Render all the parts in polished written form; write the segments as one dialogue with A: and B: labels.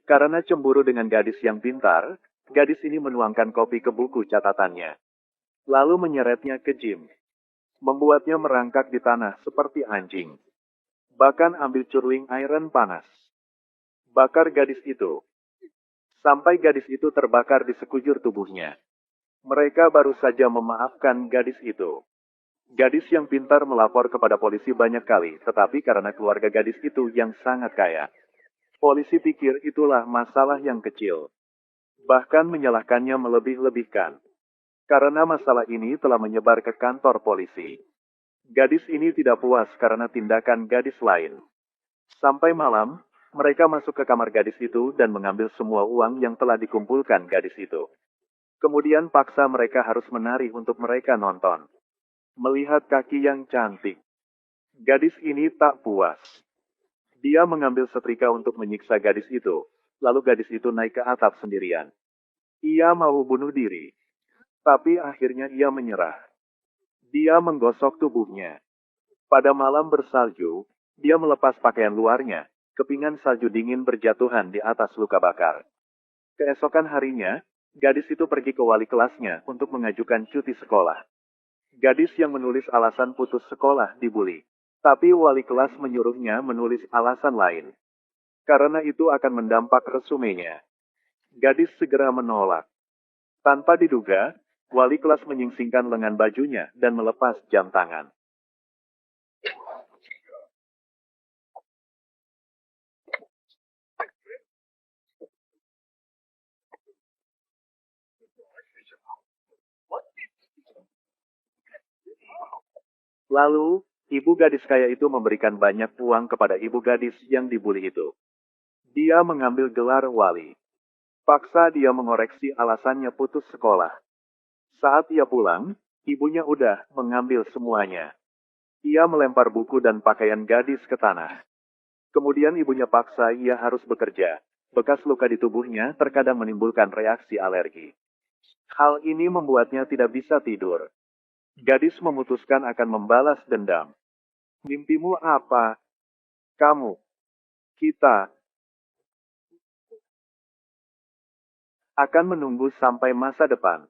A: Karena cemburu dengan gadis yang pintar, gadis ini menuangkan kopi ke buku catatannya, lalu menyeretnya ke Jim, membuatnya merangkak di tanah seperti anjing. Bahkan ambil curling iron panas. Bakar gadis itu, sampai gadis itu terbakar di sekujur tubuhnya. Mereka baru saja memaafkan gadis itu. Gadis yang pintar melapor kepada polisi banyak kali, tetapi karena keluarga gadis itu yang sangat kaya. Polisi pikir itulah masalah yang kecil. Bahkan menyalahkannya melebih-lebihkan. Karena masalah ini telah menyebar ke kantor polisi. Gadis ini tidak puas karena tindakan gadis lain. Sampai malam, mereka masuk ke kamar gadis itu dan mengambil semua uang yang telah dikumpulkan gadis itu. Kemudian paksa mereka harus menari untuk mereka nonton. Melihat kaki yang cantik. Gadis ini tak puas. Dia mengambil setrika untuk menyiksa gadis itu. Lalu gadis itu naik ke atap sendirian. Ia mau bunuh diri. Tapi akhirnya ia menyerah. Dia menggosok tubuhnya. Pada malam bersalju, dia melepas pakaian luarnya. Kepingan salju dingin berjatuhan di atas luka bakar. Keesokan harinya, gadis itu pergi ke wali kelasnya untuk mengajukan cuti sekolah. Gadis yang menulis alasan putus sekolah dibuli. Tapi wali kelas menyuruhnya menulis alasan lain. Karena itu akan mendampak resumenya. Gadis segera menolak. Tanpa diduga, wali kelas menyingsingkan lengan bajunya dan melepas jam tangan. Lalu, ibu gadis kaya itu memberikan banyak uang kepada ibu gadis yang dibuli itu. Dia mengambil gelar wali. Paksa dia mengoreksi alasannya putus sekolah. Saat ia pulang, ibunya udah mengambil semuanya. Ia melempar buku dan pakaian gadis ke tanah. Kemudian ibunya paksa ia harus bekerja. Bekas luka di tubuhnya terkadang menimbulkan reaksi alergi. Hal ini membuatnya tidak bisa tidur. Gadis memutuskan akan membalas dendam. Mimpimu apa? Kamu, kita, akan menunggu sampai masa depan.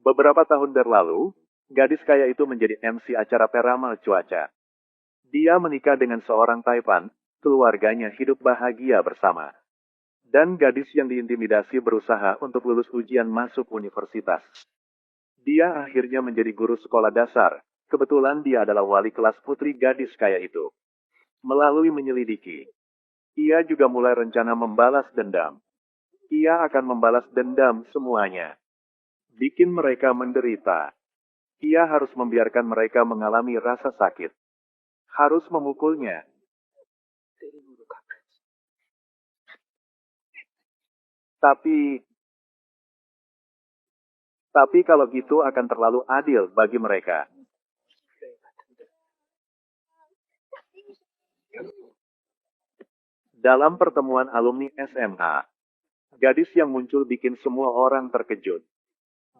A: Beberapa tahun berlalu, gadis kaya itu menjadi MC acara peramal cuaca. Dia menikah dengan seorang Taipan, keluarganya hidup bahagia bersama. Dan gadis yang diintimidasi berusaha untuk lulus ujian masuk universitas. Dia akhirnya menjadi guru sekolah dasar. Kebetulan dia adalah wali kelas putri gadis kaya itu. Melalui menyelidiki, ia juga mulai rencana membalas dendam. Ia akan membalas dendam semuanya. Bikin mereka menderita. Ia harus membiarkan mereka mengalami rasa sakit. Harus memukulnya. Tapi, tapi kalau gitu akan terlalu adil bagi mereka. Dalam pertemuan alumni SMA, gadis yang muncul bikin semua orang terkejut.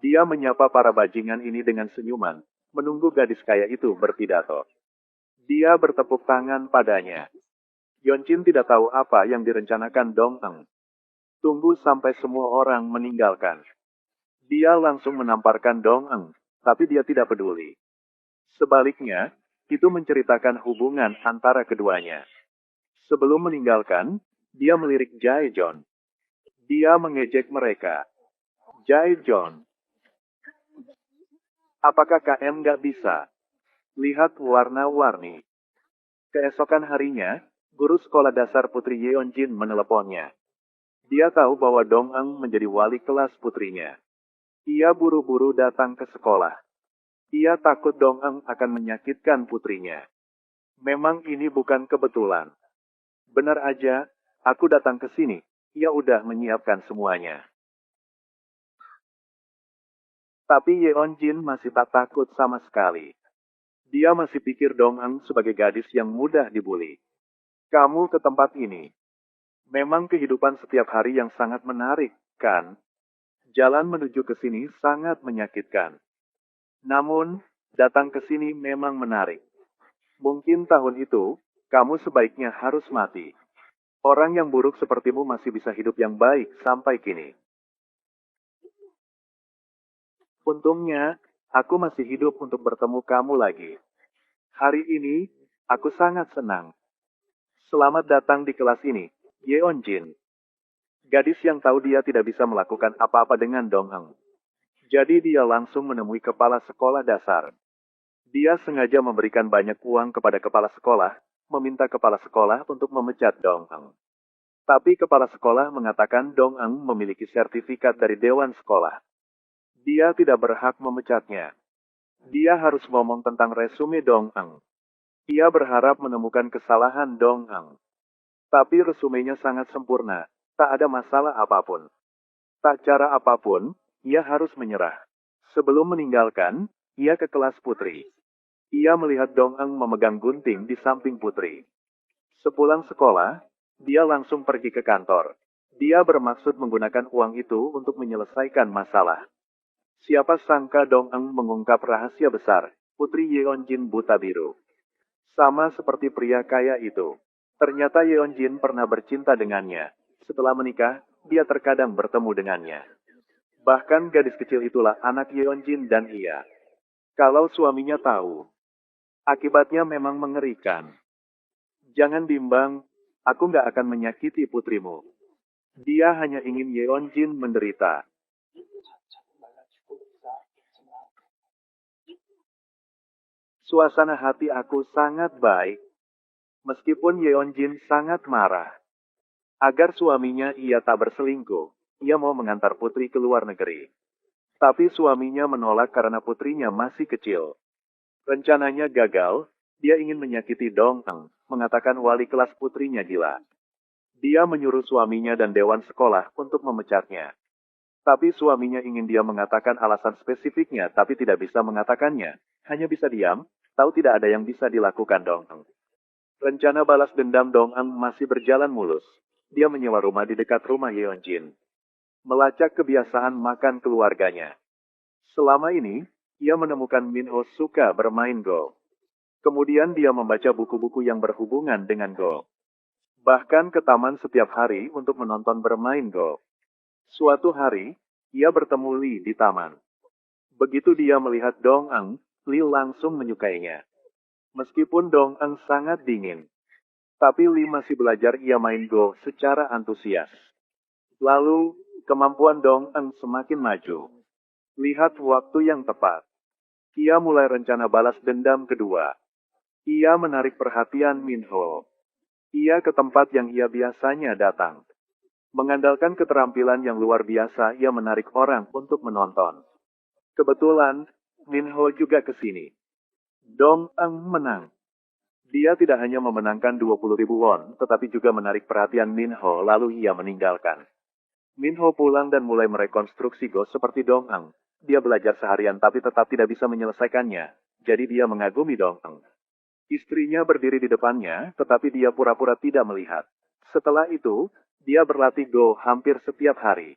A: Dia menyapa para bajingan ini dengan senyuman, menunggu gadis kaya itu berpidato. Dia bertepuk tangan padanya. Yoncin tidak tahu apa yang direncanakan Dong Eng. Tunggu sampai semua orang meninggalkan. Dia langsung menamparkan Dong Eng, tapi dia tidak peduli. Sebaliknya, itu menceritakan hubungan antara keduanya. Sebelum meninggalkan, dia melirik Jaejon. Dia mengejek mereka. Jaejon, apakah KM nggak bisa? Lihat warna-warni. Keesokan harinya, guru sekolah dasar putri Yeonjin meneleponnya. Dia tahu bahwa Dong Eng menjadi wali kelas putrinya. Ia buru-buru datang ke sekolah. Ia takut Dong Eng akan menyakitkan putrinya. Memang ini bukan kebetulan. Benar aja, aku datang ke sini. Ia udah menyiapkan semuanya. Tapi Yeonjin masih tak takut sama sekali. Dia masih pikir Dong Eng sebagai gadis yang mudah dibully. Kamu ke tempat ini. Memang kehidupan setiap hari yang sangat menarik, kan? Jalan menuju ke sini sangat menyakitkan. Namun, datang ke sini memang menarik. Mungkin tahun itu, kamu sebaiknya harus mati. Orang yang buruk sepertimu masih bisa hidup yang baik sampai kini. Untungnya, aku masih hidup untuk bertemu kamu lagi. Hari ini, aku sangat senang. Selamat datang di kelas ini, Yeonjin. Gadis yang tahu dia tidak bisa melakukan apa-apa dengan Dong Eng. Jadi dia langsung menemui kepala sekolah dasar. Dia sengaja memberikan banyak uang kepada kepala sekolah, meminta kepala sekolah untuk memecat Dong Eng. Tapi kepala sekolah mengatakan Dong Eng memiliki sertifikat dari Dewan Sekolah. Dia tidak berhak memecatnya. Dia harus ngomong tentang resume Dong Eng. Ia berharap menemukan kesalahan Dong Eng. Tapi resumenya sangat sempurna, tak ada masalah apapun. Tak cara apapun, ia harus menyerah. Sebelum meninggalkan, ia ke kelas Putri. Ia melihat Dong Eng memegang gunting di samping Putri. Sepulang sekolah, dia langsung pergi ke kantor. Dia bermaksud menggunakan uang itu untuk menyelesaikan masalah. Siapa sangka Dong Eng mengungkap rahasia besar, Putri Yeonjin buta biru. Sama seperti pria kaya itu. Ternyata Yeonjin pernah bercinta dengannya. Setelah menikah, dia terkadang bertemu dengannya. Bahkan gadis kecil itulah anak Yeonjin dan ia. Kalau suaminya tahu, akibatnya memang mengerikan. Jangan bimbang, aku nggak akan menyakiti putrimu. Dia hanya ingin Yeonjin menderita. Suasana hati aku sangat baik. Meskipun Yeonjin sangat marah. Agar suaminya ia tak berselingkuh, ia mau mengantar putri ke luar negeri. Tapi suaminya menolak karena putrinya masih kecil. Rencananya gagal, dia ingin menyakiti Dong Eng, mengatakan wali kelas putrinya gila. Dia menyuruh suaminya dan dewan sekolah untuk memecatnya. Tapi suaminya ingin dia mengatakan alasan spesifiknya tapi tidak bisa mengatakannya. Hanya bisa diam, tahu tidak ada yang bisa dilakukan Dong Eng. Rencana balas dendam Dong Eng masih berjalan mulus. Dia menyewa rumah di dekat rumah Yeonjin. Melacak kebiasaan makan keluarganya. Selama ini, ia menemukan Minho suka bermain Go. Kemudian dia membaca buku-buku yang berhubungan dengan Go. Bahkan ke taman setiap hari untuk menonton bermain Go. Suatu hari, ia bertemu Lee di taman. Begitu dia melihat Dong Eng, Lee langsung menyukainya. Meskipun Dong Eng sangat dingin, tapi Lee masih belajar ia main Go secara antusias. Lalu, kemampuan Dong Eng semakin maju. Lihat waktu yang tepat. Ia mulai rencana balas dendam kedua. Ia menarik perhatian Minho. Ia ke tempat yang ia biasanya datang. Mengandalkan keterampilan yang luar biasa, ia menarik orang untuk menonton. Kebetulan, Minho juga ke sini. Dong Eng menang. Dia tidak hanya memenangkan 20.000 won, tetapi juga menarik perhatian Minho lalu ia meninggalkan. Minho pulang dan mulai merekonstruksi Go seperti Dong Eng. Dia belajar seharian tapi tetap tidak bisa menyelesaikannya. Jadi dia mengagumi Dong Eng. Istrinya berdiri di depannya, tetapi dia pura-pura tidak melihat. Setelah itu, dia berlatih Go hampir setiap hari.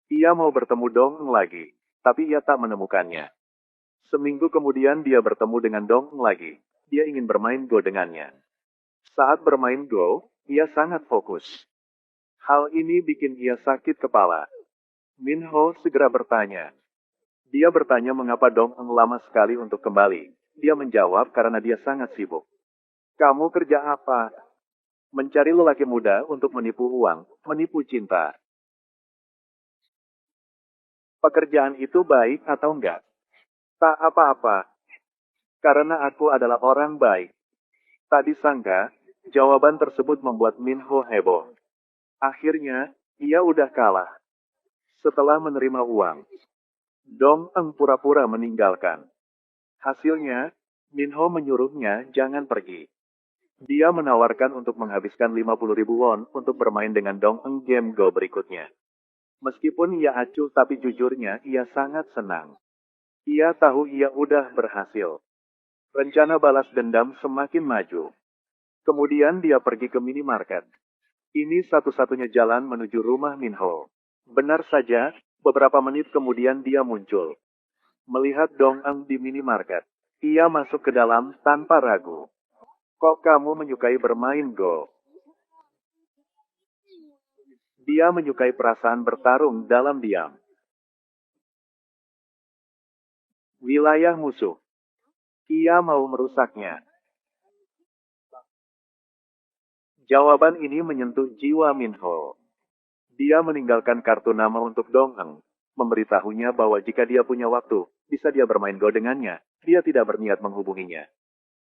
A: Ia mau bertemu Dong Eng lagi, tapi ia tak menemukannya. Seminggu kemudian dia bertemu dengan Dong Eng lagi. Dia ingin bermain Go dengannya. Saat bermain Go, ia sangat fokus. Hal ini bikin ia sakit kepala. Minho segera bertanya. Dia bertanya mengapa Dong Eng lama sekali untuk kembali. Dia menjawab karena dia sangat sibuk. Kamu kerja apa? Mencari lelaki muda untuk menipu uang, menipu cinta. Pekerjaan itu baik atau enggak? Tak apa-apa. Karena aku adalah orang baik. Tak disangka, jawaban tersebut membuat Minho heboh. Akhirnya, ia udah kalah. Setelah menerima uang, Dong Eng pura-pura meninggalkan. Hasilnya, Minho menyuruhnya jangan pergi. Dia menawarkan untuk menghabiskan 50.000 won untuk bermain dengan Dong Eng game Go berikutnya. Meskipun ia acuh tapi jujurnya ia sangat senang. Ia tahu ia udah berhasil. Rencana balas dendam semakin maju. Kemudian dia pergi ke minimarket. Ini satu-satunya jalan menuju rumah Minho. Benar saja, beberapa menit kemudian dia muncul. Melihat Dong Eng di minimarket, ia masuk ke dalam tanpa ragu. Kok kamu menyukai bermain Go? Dia menyukai perasaan bertarung dalam diam. Wilayah musuh. Ia mau merusaknya. Jawaban ini menyentuh jiwa Minho. Dia meninggalkan kartu nama untuk Dong Eng, memberitahunya bahwa jika dia punya waktu, bisa dia bermain Go dengannya. Dia tidak berniat menghubunginya.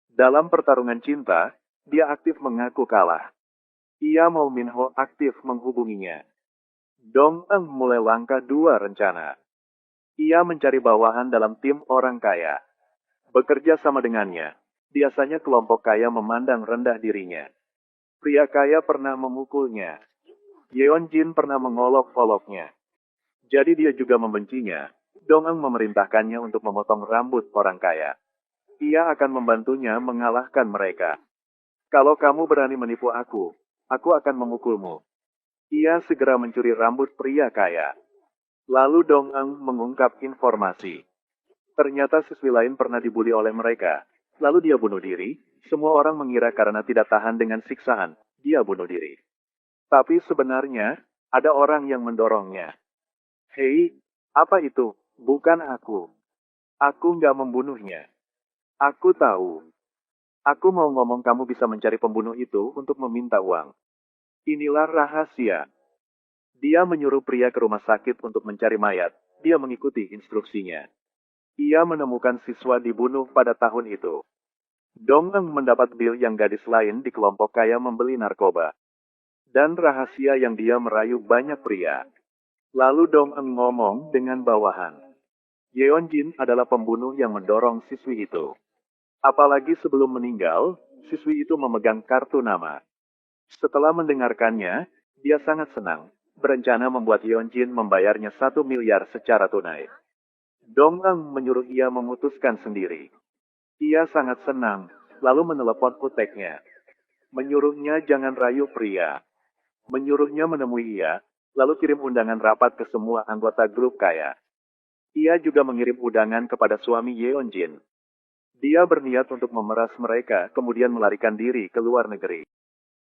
A: Dalam pertarungan cinta, dia aktif mengaku kalah. Ia mau Minho aktif menghubunginya. Dong Eng mulai langkah dua rencana. Ia mencari bawahan dalam tim orang kaya. Bekerja sama dengannya, biasanya kelompok kaya memandang rendah dirinya. Pria kaya pernah memukulnya. Yeon Jin pernah mengolok-oloknya. Jadi dia juga membencinya. Dong Eng memerintahkannya untuk memotong rambut orang kaya. Ia akan membantunya mengalahkan mereka. Kalau kamu berani menipu aku akan memukulmu. Ia segera mencuri rambut pria kaya. Lalu Dong Eng mengungkap informasi. Ternyata siswi lain pernah dibuli oleh mereka. Lalu dia bunuh diri. Semua orang mengira karena tidak tahan dengan siksaan, dia bunuh diri. Tapi sebenarnya, ada orang yang mendorongnya. Hei, apa itu? Bukan aku. Aku nggak membunuhnya. Aku tahu. Aku mau ngomong kamu bisa mencari pembunuh itu untuk meminta uang. Inilah rahasia. Dia menyuruh pria ke rumah sakit untuk mencari mayat. Dia mengikuti instruksinya. Ia menemukan siswa dibunuh pada tahun itu. Dong Eng mendapat bil yang gadis lain di kelompok kaya membeli narkoba. Dan rahasia yang dia merayu banyak pria. Lalu Dong Eng ngomong dengan bawahan. Yeon Jin adalah pembunuh yang mendorong siswi itu. Apalagi sebelum meninggal, siswi itu memegang kartu nama. Setelah mendengarkannya, dia sangat senang. Berencana membuat Yeon Jin membayarnya 1 miliar secara tunai. Dong Eng menyuruh ia memutuskan sendiri. Ia sangat senang, lalu menelepon uteknya. Menyuruhnya jangan rayu pria. Menyuruhnya menemui ia, lalu kirim undangan rapat ke semua anggota grup kaya. Ia juga mengirim undangan kepada suami Yeon Jin. Dia berniat untuk memeras mereka, kemudian melarikan diri ke luar negeri.